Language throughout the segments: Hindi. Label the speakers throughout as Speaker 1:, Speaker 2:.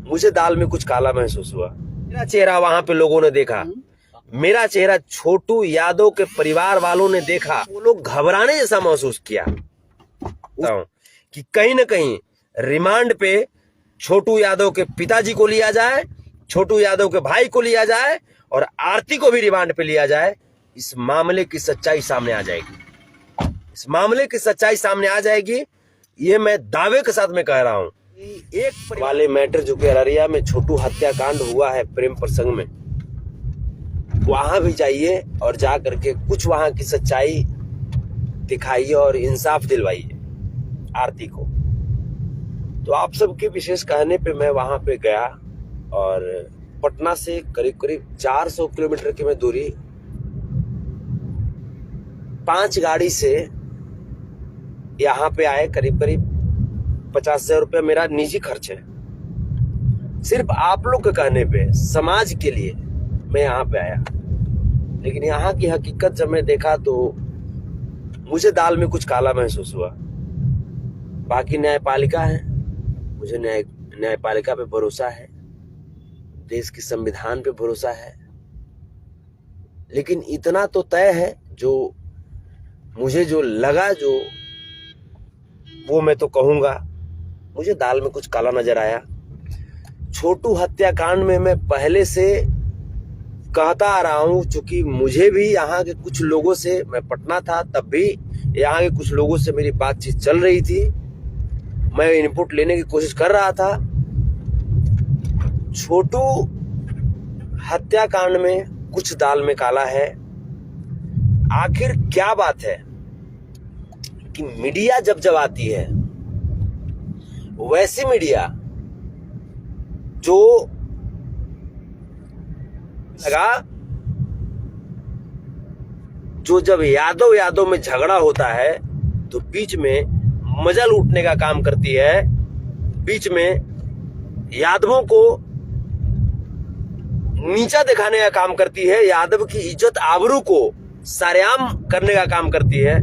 Speaker 1: मुझे दाल में कुछ काला महसूस हुआ। मेरा चेहरा वहां पे लोगों ने देखा, मेरा चेहरा छोटू यादव के परिवार वालों ने देखा। वो लोग घबराने जैसा महसूस किया कि कहीं न कहीं रिमांड पे छोटू यादव के पिताजी को लिया जाए, छोटू यादव के भाई को लिया जाए और आरती को भी रिमांड पे लिया जाए। इस मामले की सच्चाई सामने आ जाएगी, इस मामले की सच्चाई सामने आ जाएगी, ये मैं दावे के साथ में कह रहा हूं। एक वाले मैटर जो कि अररिया में छोटू हत्याकांड हुआ है प्रेम प्रसंग में, वहां भी जाइए और जा करके कुछ वहां की सच्चाई दिखाइए और इंसाफ दिलवाइए आरती को। तो आप सबके विशेष कहने पे मैं वहां पे गया और पटना से करीब करीब 400 किलोमीटर की मैं दूरी 5 गाड़ी से यहाँ पे आए। करीब करीब 50,000 रुपया मेरा निजी खर्च है। सिर्फ आप लोग के कहने पे, समाज के लिए मैं यहाँ पे आया। लेकिन यहाँ की हकीकत जब मैं देखा तो मुझे दाल में कुछ काला महसूस हुआ। बाकी न्यायपालिका है, मुझे न्यायपालिका पे भरोसा है, देश के संविधान पे भरोसा है। लेकिन इतना तो तय है, जो मुझे जो लगा, जो वो मैं तो कहूंगा, मुझे दाल में कुछ काला नजर आया। छोटू हत्याकांड में मैं पहले से कहता आ रहा हूं, चूंकि मुझे भी यहाँ के कुछ लोगों से, मैं पटना था तब भी यहाँ के कुछ लोगों से मेरी बातचीत चल रही थी, मैं इनपुट लेने की कोशिश कर रहा था। छोटू हत्याकांड में कुछ दाल में काला है। आखिर क्या बात है कि मीडिया जब जब आती है, वैसी मीडिया जो लगा, जो जब यादव में झगड़ा होता है तो बीच में मजा लूटने का काम करती है, बीच में यादवों को नीचा दिखाने का काम करती है, यादव की इज्जत आबरू को सरेआम करने का काम करती है।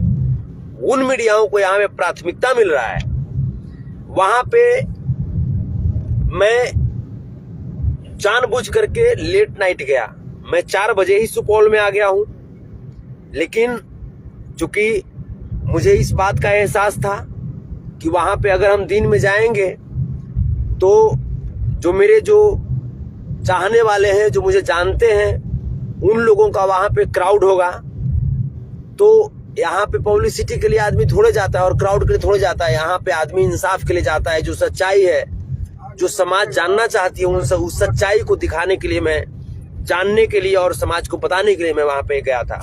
Speaker 1: उन मीडियाओं को यहाँ पे प्राथमिकता मिल रहा है। वहां पे मैं जानबूझ करके लेट नाइट गया। मैं 4 बजे ही सुपौल में आ गया हूं। लेकिन चूंकि मुझे इस बात का एहसास था कि वहां पे अगर हम दिन में जाएंगे तो जो मेरे जो चाहने वाले हैं, जो मुझे जानते हैं, उन लोगों का वहां पे क्राउड होगा। तो यहाँ पे पब्लिसिटी के लिए आदमी थोड़े जाता है और क्राउड के लिए थोड़े जाता है। यहाँ पे आदमी इंसाफ के लिए जाता है। जो सच्चाई है, जो समाज जानना चाहती है, उस सच्चाई को दिखाने के लिए, मैं जानने के लिए और समाज को बताने के लिए मैं वहां पे गया था।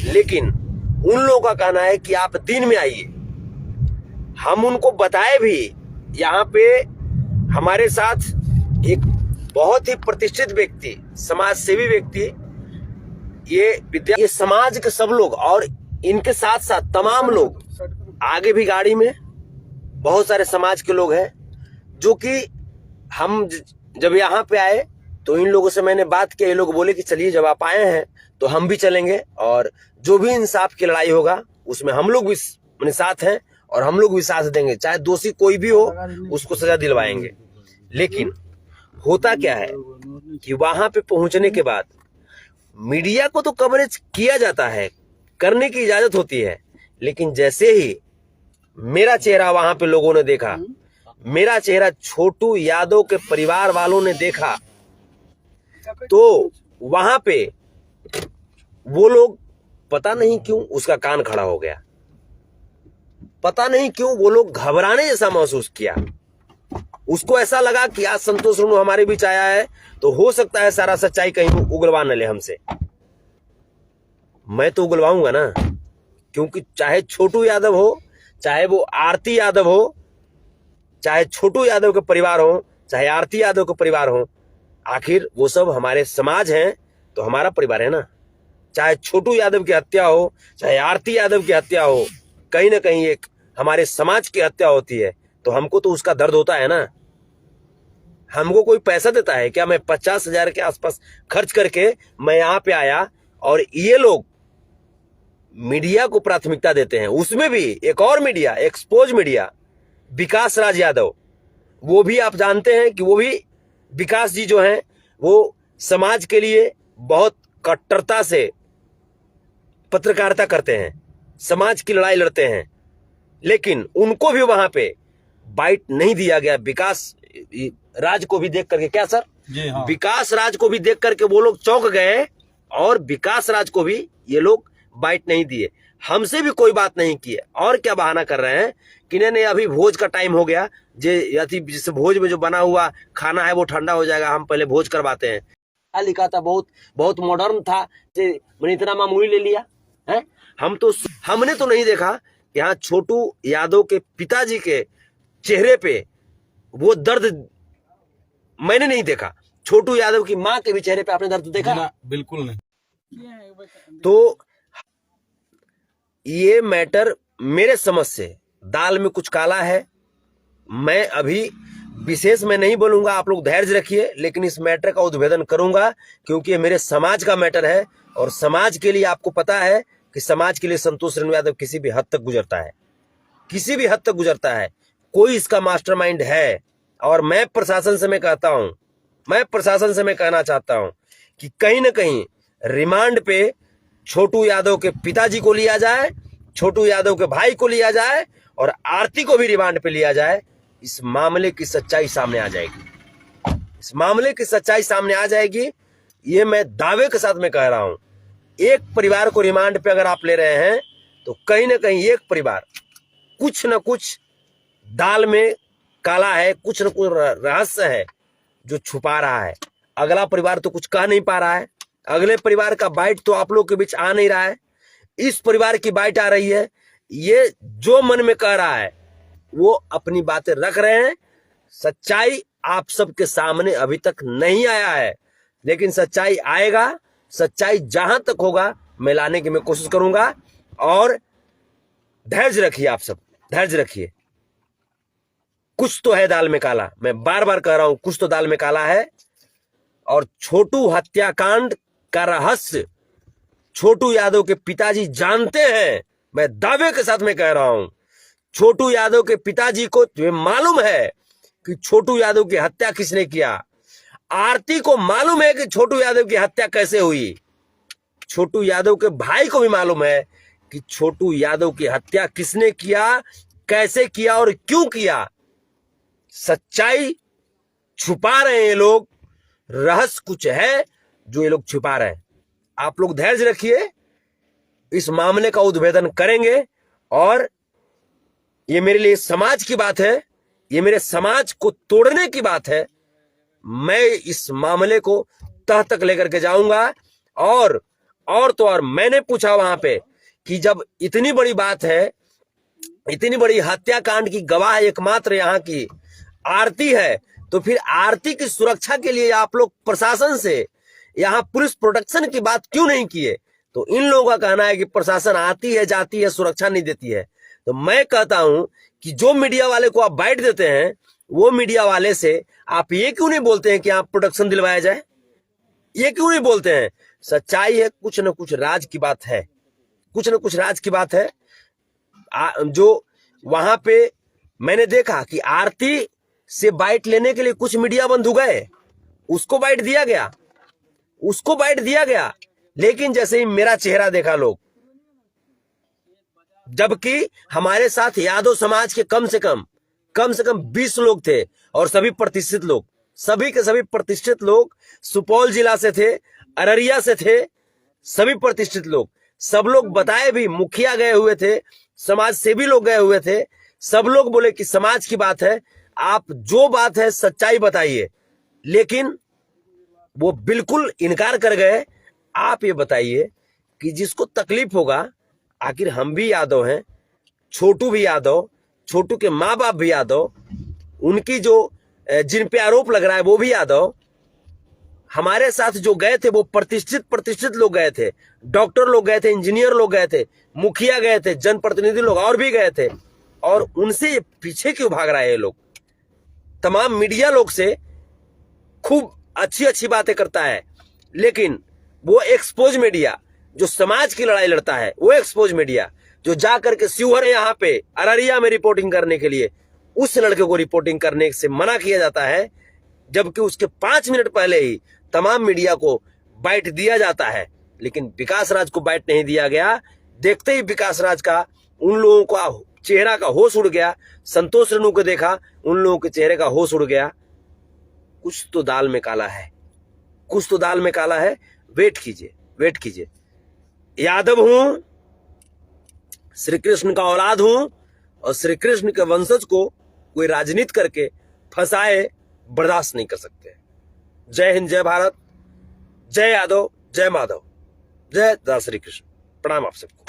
Speaker 1: लेकिन उन लोगों का कहना है कि आप दिन में आइए। हम उनको बताए भी। यहाँ पे हमारे साथ एक बहुत ही प्रतिष्ठित व्यक्ति, समाज सेवी व्यक्ति, ये समाज के सब लोग और इनके साथ साथ तमाम लोग, आगे भी गाड़ी में बहुत सारे समाज के लोग हैं, जो कि हम जब यहाँ पे आए तो इन लोगों से मैंने बात किया। ये लोग बोले कि चलिए, जब आप आए हैं तो हम भी चलेंगे और जो भी इंसाफ की लड़ाई होगा उसमें हम लोग भी अपने साथ हैं और हम लोग भी साथ देंगे। चाहे दोषी कोई भी हो, उसको सजा दिलवाएंगे। लेकिन होता क्या है कि वहां पे पहुंचने के बाद मीडिया को तो कवरेज किया जाता है, करने की इजाजत होती है। लेकिन जैसे ही मेरा चेहरा वहां पे लोगों ने देखा, मेरा चेहरा छोटू यादव के परिवार वालों ने देखा, तो वहां पे वो लोग पता नहीं क्यों उसका कान खड़ा हो गया। पता नहीं क्यों वो लोग घबराने जैसा महसूस किया। उसको ऐसा लगा कि आज संतोष रेणु हमारे बीच आया है तो हो सकता है सारा सच्चाई कहीं उगलवा न ले हमसे। मैं तो उगलवाऊंगा ना, क्योंकि चाहे छोटू यादव हो, चाहे वो आरती यादव हो, चाहे छोटू यादव के परिवार हो, चाहे आरती यादव के परिवार हो, आखिर वो सब हमारे समाज हैं तो हमारा परिवार है ना। चाहे छोटू यादव की हत्या हो, चाहे आरती यादव की हत्या हो, कहीं ना कहीं एक हमारे समाज की हत्या होती है तो हमको तो उसका दर्द होता है ना। हमको कोई पैसा देता है क्या? मैं 50,000 के आसपास खर्च करके मैं यहाँ पे आया और ये लोग मीडिया को प्राथमिकता देते हैं। उसमें भी एक और मीडिया, एक्सपोज मीडिया, विकास राज यादव, वो भी आप जानते हैं कि वो भी विकास जी जो हैं वो समाज के लिए बहुत कट्टरता से पत्रकारिता करते हैं, समाज की लड़ाई लड़ते हैं, लेकिन उनको भी वहां पे बाइट नहीं दिया गया। विकास राज को भी देख करके, क्या सर
Speaker 2: जी हाँ,
Speaker 1: विकास राज को भी देख करके वो लोग चौंक गए और विकास राज को भी ये लोग बाइट नहीं दिए। हमसे भी कोई बात नहीं की है। और क्या बहाना कर रहे हैं कि नहीं अभी भोज का टाइम हो गया, जिस भोज में जो बना हुआ खाना है वो ठंडा हो जाएगा, हम पहले भोज करवाते हैं। क्या लिखा था, बहुत बहुत मॉडर्न था, मैंने इतना मामूली ले लिया है। हमने तो नहीं देखा यहाँ छोटू यादव के पिताजी के चेहरे पे वो दर्द मैंने नहीं देखा। छोटू यादव की मां के भी चेहरे पे आपने दर्द देखा?
Speaker 2: ना, बिल्कुल नहीं।
Speaker 1: तो ये मैटर मेरे समझ से दाल में कुछ काला है। मैं अभी विशेष में नहीं बोलूंगा, आप लोग धैर्य रखिए, लेकिन इस मैटर का उद्भेदन करूंगा क्योंकि ये मेरे समाज का मैटर है और समाज के लिए आपको पता है कि समाज के लिए संतोष रेणु यादव किसी भी हद तक गुजरता है, किसी भी हद तक गुजरता है। कोई इसका मास्टरमाइंड है और मैं प्रशासन से मैं कहता हूं, मैं प्रशासन से मैं कहना चाहता हूं कि कहीं ना कहीं रिमांड पे छोटू यादव के पिताजी को लिया जाए, छोटू यादव के भाई को लिया जाए और आरती को भी रिमांड पे लिया जाए। इस मामले की सच्चाई सामने आ जाएगी, इस मामले की सच्चाई सामने आ जाएगी। ये मैं दावे के साथ में कह रहा हूं। एक परिवार को रिमांड पे अगर आप ले रहे हैं तो कहीं ना कहीं एक परिवार कुछ न कुछ दाल में काला है, कुछ न कुछ रहस्य है जो छुपा रहा है। अगला परिवार तो कुछ कह नहीं पा रहा है, अगले परिवार का बाइट तो आप लोग के बीच आ नहीं रहा है, इस परिवार की बाइट आ रही है। ये जो मन में कह रहा है वो अपनी बातें रख रहे हैं। सच्चाई आप सबके सामने अभी तक नहीं आया है, लेकिन सच्चाई आएगा। सच्चाई जहां तक होगा मैं लाने की मैं कोशिश करूंगा। और धैर्य रखिए, आप सब धैर्य रखिए। कुछ तो है दाल में काला, मैं बार बार कह रहा हूं, कुछ तो दाल में काला है। और छोटू हत्याकांड का रहस्य छोटू यादव के पिताजी जानते हैं। मैं दावे के साथ में कह रहा हूं, छोटू यादव के पिताजी को मालूम है कि छोटू यादव की हत्या किसने किया। आरती को मालूम है कि छोटू यादव की हत्या कैसे हुई। छोटू यादव के भाई को भी मालूम है कि छोटू यादव की हत्या किसने किया, कैसे किया और क्यों किया। सच्चाई छुपा रहे हैं ये लोग, रहस्य कुछ है जो ये लोग छुपा रहे हैं। आप लोग धैर्य रखिए, इस मामले का उद्भेदन करेंगे। और ये मेरे लिए समाज की बात है, ये मेरे समाज को तोड़ने की बात है। मैं इस मामले को तह तक लेकर के जाऊंगा। और तो और मैंने पूछा वहां पे कि जब इतनी बड़ी बात है, इतनी बड़ी हत्याकांड की गवाह एकमात्र यहाँ की आरती है, तो फिर आरती की सुरक्षा के लिए आप लोग प्रशासन से यहाँ पुलिस प्रोटेक्शन की बात क्यों नहीं किए। तो इन लोगों का कहना है कि प्रशासन आती है जाती है, सुरक्षा नहीं देती है। तो मैं कहता हूं कि जो मीडिया वाले को आप बाइट देते हैं, वो मीडिया वाले से आप ये क्यों नहीं बोलते हैं कि आप प्रोटेक्शन दिलवाया जाए, ये क्यों नहीं बोलते हैं। सच्चाई है, कुछ न कुछ राज की बात है, कुछ न कुछ राज की बात है। जो वहां पे मैंने देखा कि आरती से बाइट लेने के लिए कुछ मीडिया बंधु गए, उसको बाइट दिया गया, उसको बाइट दिया गया। लेकिन जैसे ही मेरा चेहरा देखा लोग, जबकि हमारे साथ यादव समाज के कम से कम 20 लोग थे और सभी प्रतिष्ठित लोग, सभी के सभी प्रतिष्ठित लोग सुपौल जिला से थे, अररिया से थे, सभी प्रतिष्ठित लोग। सब लोग बताए भी, मुखिया गए हुए थे, समाज सेवी लोग गए हुए थे। सब लोग बोले कि समाज की बात है, आप जो बात है सच्चाई बताइए। लेकिन वो बिल्कुल इनकार कर गए। आप ये बताइए कि जिसको तकलीफ होगा, आखिर हम भी यादव हैं, छोटू भी यादव, छोटू के माँ बाप भी यादव, उनकी जो जिन पे आरोप लग रहा है वो भी यादव। हमारे साथ जो गए थे वो प्रतिष्ठित लोग गए थे, डॉक्टर लोग गए थे, इंजीनियर लोग गए थे, मुखिया गए थे, जनप्रतिनिधि लोग और भी गए थे। और उनसे पीछे क्यों भाग रहा है ये लोग। तमाम मीडिया लोग से खूब अच्छी बातें करता है, लेकिन वो एक्सपोज मीडिया जो समाज की लड़ाई लड़ता है, वो एक्सपोज मीडिया जो जा करके शिवहर यहाँ पे अररिया में रिपोर्टिंग करने के लिए उस लड़के को रिपोर्टिंग करने से मना किया जाता है, जबकि उसके 5 मिनट पहले ही तमाम मीडिया को बाइट दिया जाता है, लेकिन विकास राज को बाइट नहीं दिया गया। देखते ही विकास राज का उन लोगों का चेहरा का होश उड़ गया। संतोष रेणु को देखा, उन लोगों के चेहरे का होश उड़ गया। कुछ तो दाल में काला है, कुछ तो दाल में काला है। वेट कीजिए, वेट कीजिए। यादव हूं, श्री कृष्ण का औलाद हूं, और श्री कृष्ण के वंशज को कोई राजनीति करके फंसाए बर्दाश्त नहीं कर सकते। जय हिंद, जय भारत, जय यादव, जय माधव, जय दादा श्री कृष्ण। प्रणाम आप सबको।